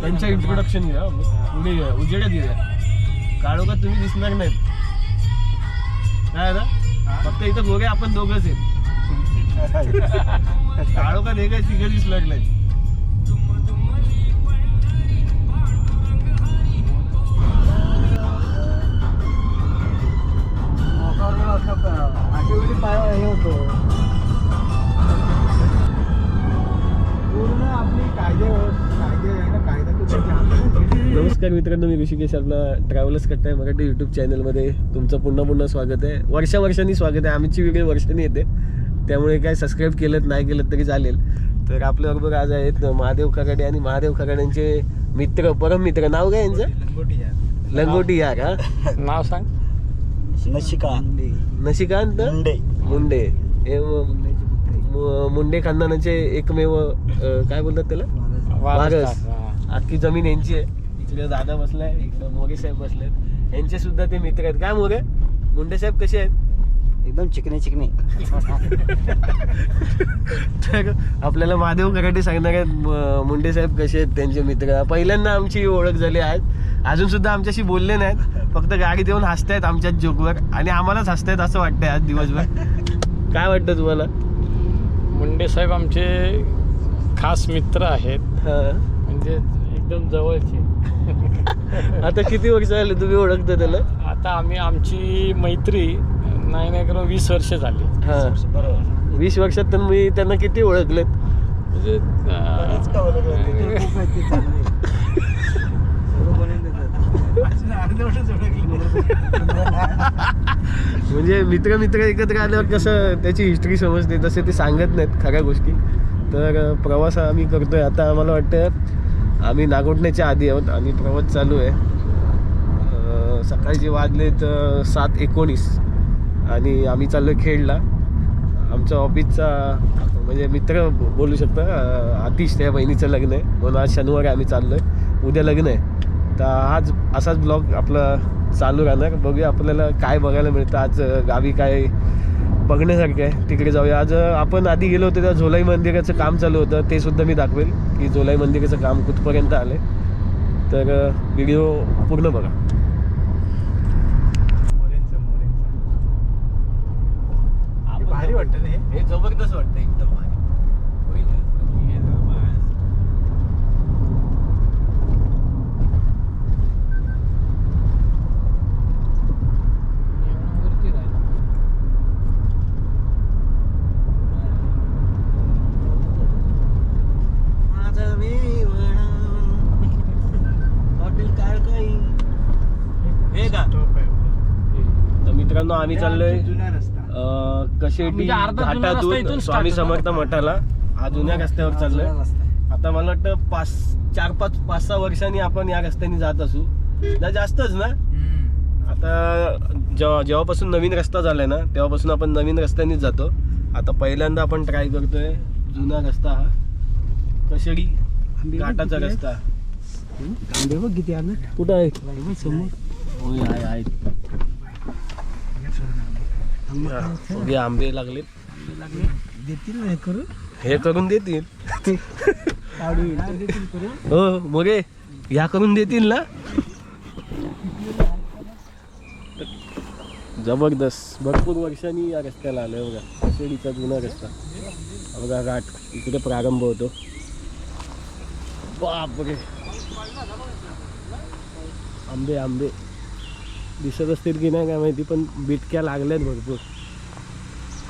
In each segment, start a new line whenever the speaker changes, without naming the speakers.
त्यांचं इंट्रोडक्शन घ्या पुढे घ्या उजेड्यात घ्या. काळोखात तुम्ही दिसणार नाहीत काय ना, फक्त इथं गोगे आपण दोघंच आहेत. काळोखात हे काय तिघं दिसणार नाही. नमस्कार मित्रांनो, मी ऋषिकेश आपला ट्रॅव्हलर्स करताय मराठी यूट्यूब चॅनलमध्ये तुमचं पुन्हा स्वागत आहे. वर्षांनी स्वागत आहे. आमची व्हिडिओ वर्षांनी येते, त्यामुळे काय सबस्क्राईब केलं नाही केलं तरी चालेल. तर आपल्याबरोबर आज आहेत महादेव खराडे आणि महादेव खराडेंचे मित्र, परम मित्र. नाव काय यांचं? लंगोटी यार. हा,
नाव सांग.
नशिकांत मुंडे. हे मुंडे खानदानाचे एकमेव काय बोलतात त्याला, वारस. अख्खी जमीन यांची आहे. इकडे दादा बसलाय, इकडे मोरे साहेब बसलेत, यांचे सुद्धा ते मित्र आहेत. काय मोरे, मुंडे साहेब कसे आहेत?
एकदम चिकने.
तर आपल्याला महादेव खराडे सांगणार आहेत मुंडे साहेब कसे आहेत, त्यांचे मित्र. पहिल्यांदा आमची ओळख झाली आहे. अजून सुद्धा आमच्याशी बोलले नाहीत, फक्त गाडीत येऊन हसतायत आमच्याच जोकवर आणि आम्हालाच हसतायत असं वाटतंय आज दिवसभर. काय वाटतं तुम्हाला?
मुंडे साहेब आमचे खास मित्र आहेत, म्हणजे एकदम जवळचे.
आता किती वर्ष झाले तुम्ही ओळखता त्याला?
आता आमची मैत्री नाही करून 20 वर्ष झाली.
हा, 20 वर्षात तर मी त्यांना किती ओळखलेत
म्हणजे
म्हणजे मित्र एकत्र आल्यावर कसं त्याची हिस्ट्री समजते, तसे ते सांगत नाहीत खऱ्या गोष्टी. तर प्रवास आम्ही करतोय आता. आम्हाला वाटतं आम्ही नागोठण्याच्या आधी आहोत आणि प्रवास चालू आहे. सकाळचे वाजलेत 7:19 आणि आम्ही चाललो आहे खेडला. आमच्या ऑफिसचा म्हणजे मित्र बोलू शकता, आतिश, त्या बहिणीचं लग्न आहे, म्हणून आज शनिवारी आम्ही चाललो आहे. उद्या लग्न आहे, तर आज असाच ब्लॉग आपला चालू राहणार. बघूया आपल्याला काय बघायला मिळतं आज, गावी काय बघण्यासारखं आहे, तिकडे जाऊया. आज आपण आधी गेलो होतो त्या झोलाई मंदिराचं काम चालू होतं, ते सुद्धा मी दाखवेल की झोलाई मंदिराचं काम कुठपर्यंत आलं आहे. तर व्हिडिओ पूर्ण बघा.
भारी वाटतं ना हे
जबरदस्त वाटतं एकदम भारी. तर मित्रांनो, आम्ही चाललोय
जुना रस्ता
कशेटी घाटातून स्वामी समर्थ मठाला. हा जुन्या रस्त्यावर चाललोय. आता मला वाटतं 5-6 वर्षांनी आपण या रस्त्याने जात असू ना, जास्तच ना. आता जेव्हापासून नवीन रस्ता झालाय ना, तेव्हापासून आपण नवीन रस्त्यानेच जातो. आता पहिल्यांदा आपण ट्राय करतोय जुना रस्ता, हा कशेडी घाटाचा रस्ता.
आंबे बघ किती आले
कुठं आहे?
समोर.
होय, आहे. हे आंबे लागलेत,
देतील ना करून,
हे करून देतील. हो मोरे, ह्या करून देतील ना. जबरदस्त. भरपूर वर्षांनी या रस्त्याला आलोय बघा, कशेडीचा जुना रस्ता. बघा घाट, इकडे प्रारंभ होतो. बापरे, आंबे दिसत असतील की नाही काय माहिती, पण बिटक्या लागल्यात भरपूर.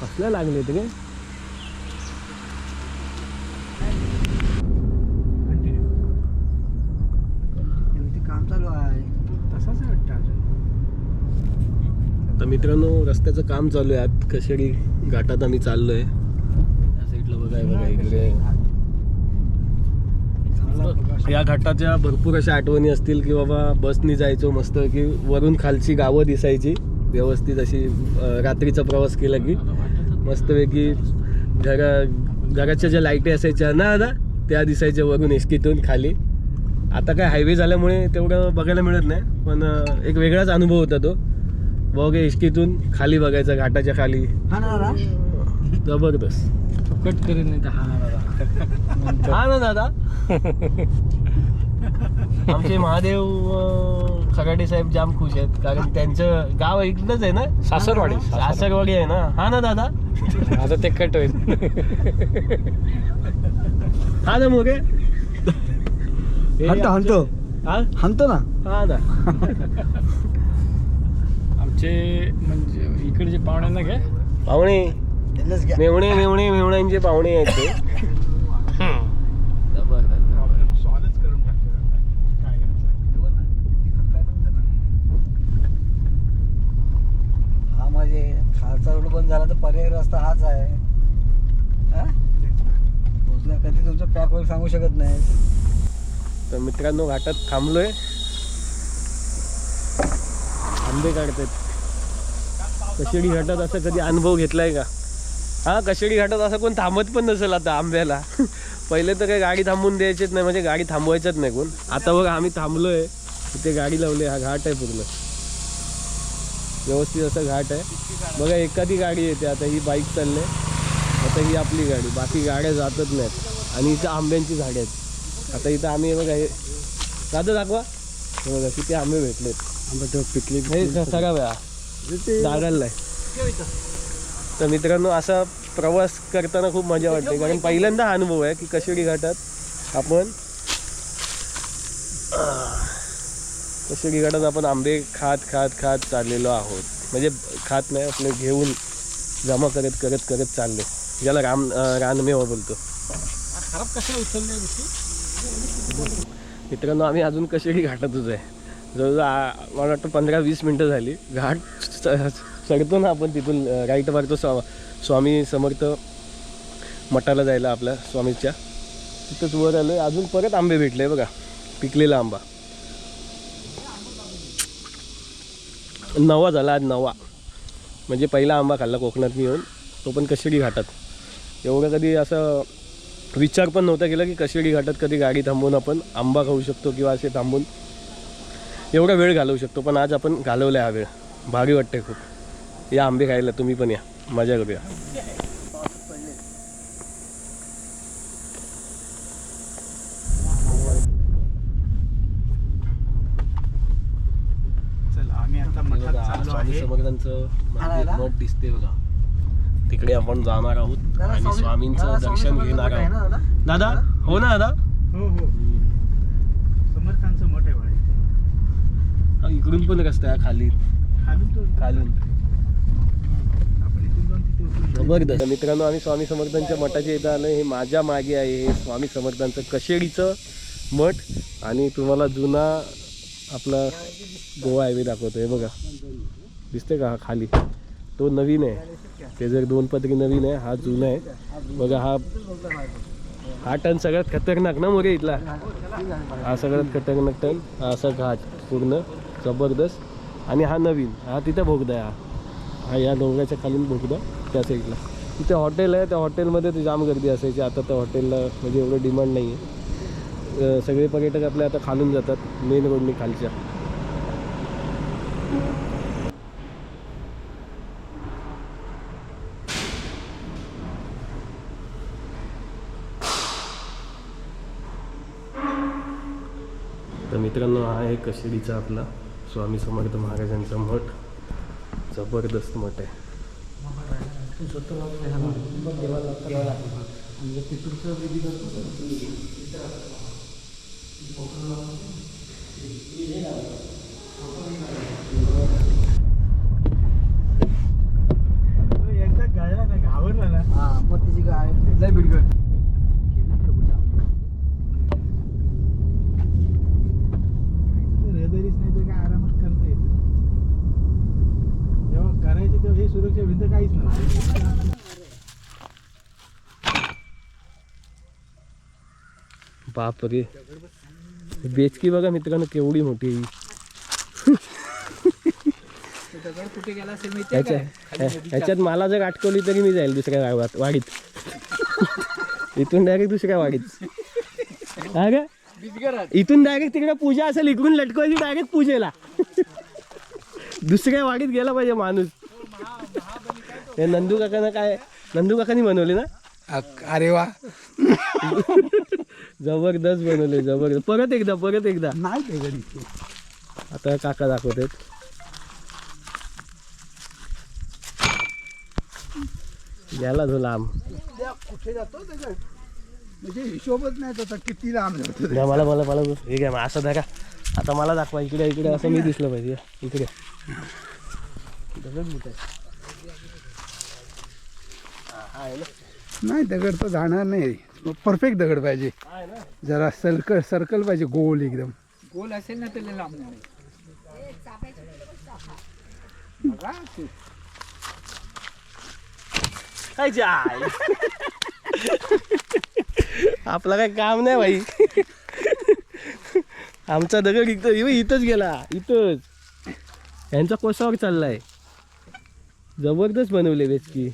कसल्या लागले ते काय?
काम चालू आहे तसाच वाटतं अजून.
तर मित्रांनो, रस्त्याचं काम चालू आहे. आत कशेडी घाटात आम्ही चाललोय. या साईडला बघा इकडे या घाटाच्या भरपूर अशा आठवणी असतील की बाबा बसनी जायचो मस्त, की वरून खालची गावं दिसायची व्यवस्थित अशी. रात्रीचा प्रवास केला की मस्तपैकी घराच्या ज्या लाईटी असायच्या ना दादा, त्या दिसायच्या वरून एसटीतून खाली. आता काय हायवे झाल्यामुळे तेवढं बघायला मिळत नाही, पण एक वेगळाच अनुभव होता तो. बघ एसटीतून खाली बघायचा, घाटाच्या खाली. जबरदस्त.
कट करीन नाही तर हा ना दादा.
हा ना दादा. आमचे महादेव खराडे साहेब जाम खुश आहेत कारण त्यांचं गाव इकडंच आहे ना,
सासरवाडी.
सासरवाडी आहे ना. हा ना दादा.
आता ते कट होईल.
हा ना मोगे.
हाणतो
हा
हाणतो ना.
हा ना.
आमचे म्हणजे इकडचे पाहुण्यांना घे.
पाहुणे
त्यांनाच घ्या.
मेवण्यांचे पाहुणे आहेत ते.
सॉलच करून टाकतो काय हा म्हणजे खालचा रोड बंद झाला तर पर्याय रस्ता हाच आहे. हा? पोहोचला कधी तुमचं पॅक वगैरे सांगू शकत नाही.
तर मित्रांनो घाटात थांबलोय, आंबे काढतात. कशेडी घाटात असा कधी अनुभव घेतलाय का? हा, कशेडी घाटात असं कोण थांबत पण नसेल आता आंब्याला. पहिले तर काही गाडी थांबवून द्यायचीच नाही, म्हणजे गाडी थांबवायचंच नाही कोण. आता बघा आम्ही थांबलोय, इथे गाडी लावली. हा घाट आहे पूर्ण व्यवस्थित असा घाट आहे. बघा एखादी गाडी येते, आता ही बाईक चालले, आता ही आपली गाडी, बाकी गाड्या जातच नाहीत. आणि इथं आंब्यांची झाडे आहेत. आता इथं आम्ही बघा हे दादा दाखवा, हे बघा किती आंबे भेटलेत. पिकले नाही सगळा वेळा जागायला. तर मित्रांनो असा प्रवास करताना खूप मजा वाटते, कारण पहिल्यांदा हा अनुभव आहे की कशेडी घाटात आपण आंबे खात चाललेलो आहोत. म्हणजे खात नाही, आपले घेऊन जमा करत चालले, ज्याला रानमेवा बोलतो.
खराब कशा उचलले
मित्रांनो आम्ही अजून कशेडी घाटातच आहे. जवळजवळ मला वाटतं 15-20 मिनटं झाली. घाट चढतो ना आपण, तिथून राईट मारतो स्वामी समर्थ मठाला जायला आपल्या स्वामीच्या, तिथंच वर आलो आहे. अजून परत आंबे भेटले बघा, पिकलेला आंबा. नवा झाला आज, नवा म्हणजे पहिला आंबा खाल्ला कोकणात मी येऊन, तो पण कशेडी घाटात. एवढं कधी असं विचार पण नव्हता केला की कशेडी घाटात कधी गाडी थांबवून आपण आंबा खाऊ शकतो किंवा असे थांबून एवढा वेळ घालवू शकतो. पण आज आपण घालवला हा वेळ, भारी वाटते खूप. या आंबे खायला तुम्ही पण या, मजा करूया. स्वामी समर्थांचं मंदिर मठ दिसते बघा, तिकडे आपण जाणार आहोत आणि स्वामींचं दर्शन घेणार आहोत. दादा हो ना दादा.
हो समर्थांचं मठ आहे बाई.
इकडून पण रस्ता आहे खाली खालून. जबरदस्त. मित्रांनो आम्ही स्वामी समर्थांच्या मठाच्या इथं आलो. हे माझ्या मागे आहे हे स्वामी समर्थांचं कशेडीचं मठ, आणि तुम्हाला जुना आपला गोवा हायवे दाखवतोय बघा, दिसते का? हा खाली तो नवीन आहे, ते जर 2 पदरी नवीन आहे, हा जुना आहे बघा. हा टर्न सगळ्यात खतरनाक ना मोरे इथला, हा सगळ्यात खतरनाक टर्न. हा असा घाट पूर्ण जबरदस्त. आणि हा नवीन, हा तिथं बोगदा आहे. हा या डोंगराच्या खालून बोगदा त्या साईडला. तिथे हॉटेल आहे, त्या हॉटेलमध्ये ते जाम गर्दी असायची. आता त्या हॉटेलला म्हणजे एवढं डिमांड नाही आहे. सगळे पर्यटक आपले आता खालून जातात मेन रोडनी खालच्या. तर मित्रांनो हा आहे कशेडीचा आपला स्वामी समर्थ महाराजांचा मठ. जबरदस्त मठ आहे.
एकदा गायला ना घाबरला ना, हा मग त्याची गाय लय बिडगड. रहदारीच नाही तर काय आरामात करता येतं. जेव्हा करायचे तेव्हा हे सुरक्षा भिंत काहीच नव्हतं.
बापरे, बेचकी बघा मित्रांनो केवढी मोठी आहे.
कुठे गेला असेल
ह्याच्यात मला जर अटकवली तरी मी जाईल दुसऱ्या गावात वाडीत. इथून डायरेक्ट दुसऱ्या वाडीत. हा का? इथून डायरेक्ट तिकडे पूजा असेल, इकडून लटकवायची डायरेक्ट पूजेला. दुसऱ्या वाडीत गेला पाहिजे माणूस. हे नंदू काकांना काय, नंदू काकांनी बनवले ना
अरे वा
जबरदस्त बनवले जबरदस्त. परत एकदा
नाही दगड इथे.
आता काका दाखवतात. गेला तो लांब.
कुठे जातो दगड म्हणजे हिशोबच नाही त्याचा किती लांब जातो.
द्या मला हे घ्या असं धरा. आता मला दाखवा इकडे असं मी दिसलं पाहिजे. इकडे दगड मोठा आहे ना.
नाही दगड तर जाणार नाही. परफेक्ट दगड पाहिजे. जरा सर्कल पाहिजे गोल एकदम.
गोल असेल ना त्याला लांब नाही.
काय जाय आपला काय काम नाही भाई. आमचा दगड इथंच गेला. इथंच यांचा कोसावर चाललाय. जबरदस्त बनवले वेचकी.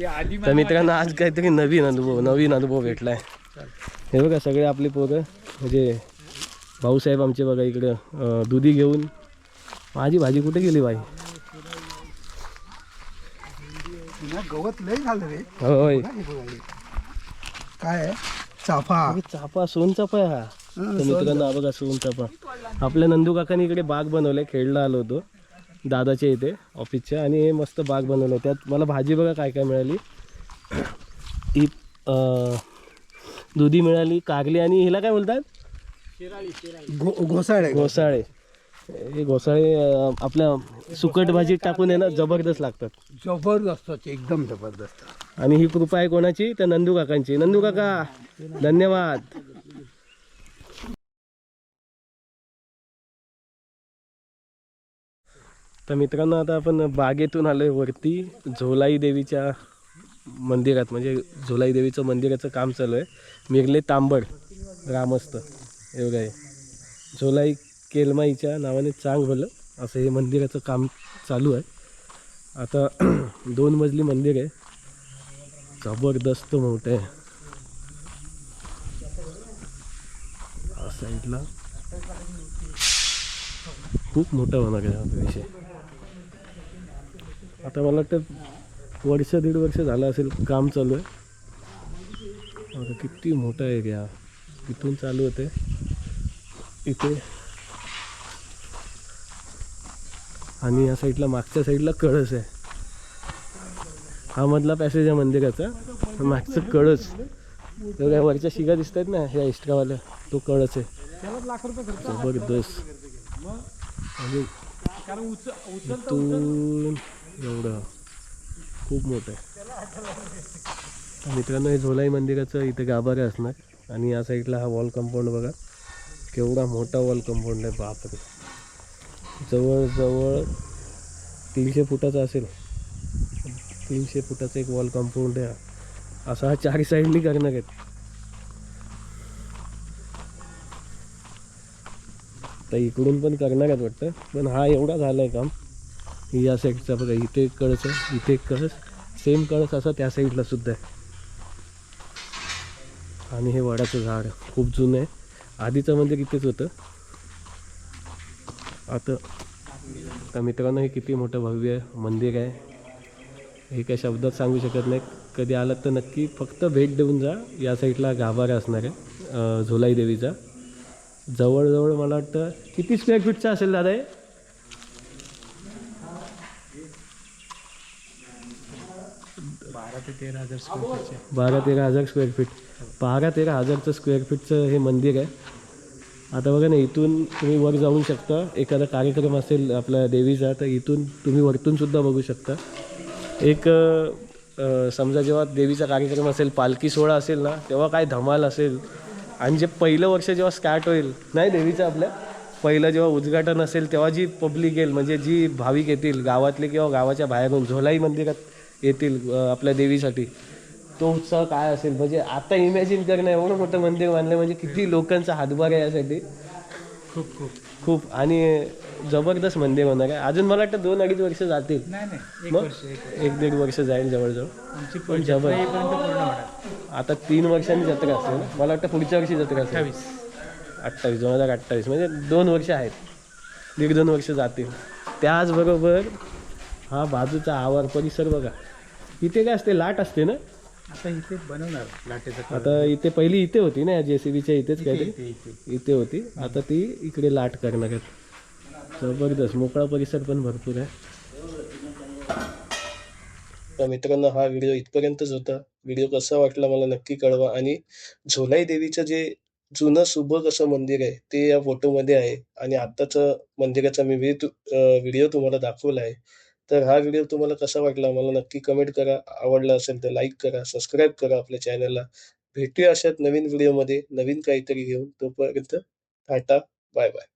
तर मित्रांनो आज काहीतरी नवीन अनुभव भेटलाय. हे बघा सगळे आपले पोरं म्हणजे भाऊसाहेब आमचे बघा इकडं दुधी घेऊन. माझी भाजी कुठे गेली बाई.
गवत लय झालं रे.
होय
काय आहे चाफा
सोनचाफा आहे हा. तर मित्रांनो हा बघा सोनचाफा. आपल्या नंदू काकांनी इकडे बाग बनवलाय. खेळला आलो होतो दादाच्या इथे ऑफिसच्या आणि हे मस्त बाग बनवलं. त्यात मला भाजी बघा काय काय मिळाली. ही दुधी मिळाली, कारली आणि हिला काय बोलतात घोसाळे. हे घोसाळे आपल्या सुकट भाजीत टाकून आहे ना जबरदस्त लागतात.
जबरदस्त एकदम जबरदस्त.
आणि ही कृपा आहे कोणाची तर नंदू काकांची. नंदू काका धन्यवाद. तर मित्रांनो आता आपण बागेतून आलोय वरती झोलाई देवीच्या मंदिरात. म्हणजे झोलाई देवीचं मंदिराचं काम चालू आहे. मिरले तांबड ग्रामस्थ एवढं आहे. झोलाई केलमाईच्या नावाने चांग भलं असं हे मंदिराचं काम चालू आहे. आता 2 मजली मंदिर आहे. जबरदस्त मोठं आहे. साईडला खूप मोठा होणार आहे हा विषय. आता मला वाटतं 1-1.5 वर्ष झालं असेल काम चालू आहे. आता किती मोठा आहे या. इथून चालू होते इथे आणि या साईडला मागच्या साईडला कळस आहे. हा मधला पॅसेज आहे मंदिराचा. मागचं कळस एवढ्या वरच्या शिगा दिसत आहेत ना ह्या एक्स्ट्रावाल्या तो कळस आहे. जबरदस्त. म्हणजे इथून एवढं खूप मोठं आहे. मित्रांनो हे झोलाई मंदिराचं इथे गाभारे असणार आणि या साईडला हा वॉल कंपाऊंड बघा केवढा मोठा वॉल कंपाऊंड आहे. बापरे जवळजवळ 300 फुटाचा असेल. 300 फुटाचा एक वॉल कंपाऊंड आहे. असा हा 4 साईडनी करणार आहेत. तर इकडून पण करणार आहेत वाटतं. पण हा एवढा झाला आहे काम. या साईडचा बघा इथे एक कळस आहे, इथे एक कळस, सेम कळस असा त्या साईडला सुद्धा आहे. आणि हे वडाचं झाड खूप जुनं आहे. आधीचं मंदिर इथेच होतं. आता मित्रांनो हे किती मोठं भव्य मंदिर आहे हे काही शब्दात सांगू शकत नाही. कधी आलात तर नक्की फक्त भेट देऊन जा. या साईडला गाभारा असणार आहे झोलाई देवीचा. जवळजवळ मला वाटतं किती स्क्वेअर फीटचा असेल दादा हे. 12-13 हजार स्क्वेअर फीट. 12-13 हजारचं स्क्वेअर फीटचं हे मंदिर आहे. आता बघा ना इथून तुम्ही वर जाऊ शकता. एखादा कार्यक्रम असेल आपल्या देवीचा तर इथून तुम्ही वरतून सुद्धा बघू शकता. एक समजा जेव्हा देवीचा कार्यक्रम असेल पालखी सोहळा असेल ना तेव्हा काय धमाल असेल. आणि जे पहिलं वर्ष जेव्हा स्टार्ट होईल नाही देवीचं आपल्या पहिलं जेव्हा उद्घाटन असेल तेव्हा जी पब्लिक येईल म्हणजे जी भाविक येतील गावातले किंवा गावाच्या बाहेरून झोलाई मंदिरात येतील आपल्या देवीसाठी तो उत्साह काय असेल. म्हणजे आता इमॅजिन करणं एवढं मोठं मंदिर बांधलं म्हणजे किती लोकांचा हातभार आहे यासाठी. खूप आणि जबरदस्त मंदिर होणार आहे. अजून मला वाटतं 2-2.5 वर्ष जातील. मग 1-1.5 वर्ष जाईल जवळजवळ. पण जबर आता 3 वर्षांनी जत्रा असते ना. मला वाटतं पुढच्या वर्षी जत्रा असेल 2028 म्हणजे 2 वर्ष आहेत. 1.5-2 वर्ष जातील. त्याचबरोबर हा बाजूचा आवार परिसर बघा इथे काय असते, लाट असते ना?
आता इथे बनवणार लाटेचं
आता इथे पहिली इथे होती ना, JCBच्या इथेच काहीतरी
इथे
इथे होती, आता ती इकडे लाट करणार आहेत. जबरदस्त, मोकळा परिसर पण भरपूर आहे. तर मित्रांनो, हा व्हिडिओ इथपर्यंतच होता. व्हिडिओ कसा वाटला मला नक्की कळवा. आणि झोलाई देवीचं जे जुनं सुबक असं मंदिर आहे ते या फोटोमध्ये आहे, आणि आत्ताचं मंदिराचा मी व्हिडिओ तुम्हाला दाखवला आहे. तर हा व्हिडिओ तुम्हाला कसा वाटला मला नक्की कमेंट करा. आवडला असेल तर लाईक करा, सबस्क्राईब करा आपल्या चॅनलला. भेटूया अशाच नवीन व्हिडिओमध्ये नवीन काहीतरी घेऊन. तोपर्यंत टाटा, बाय बाय.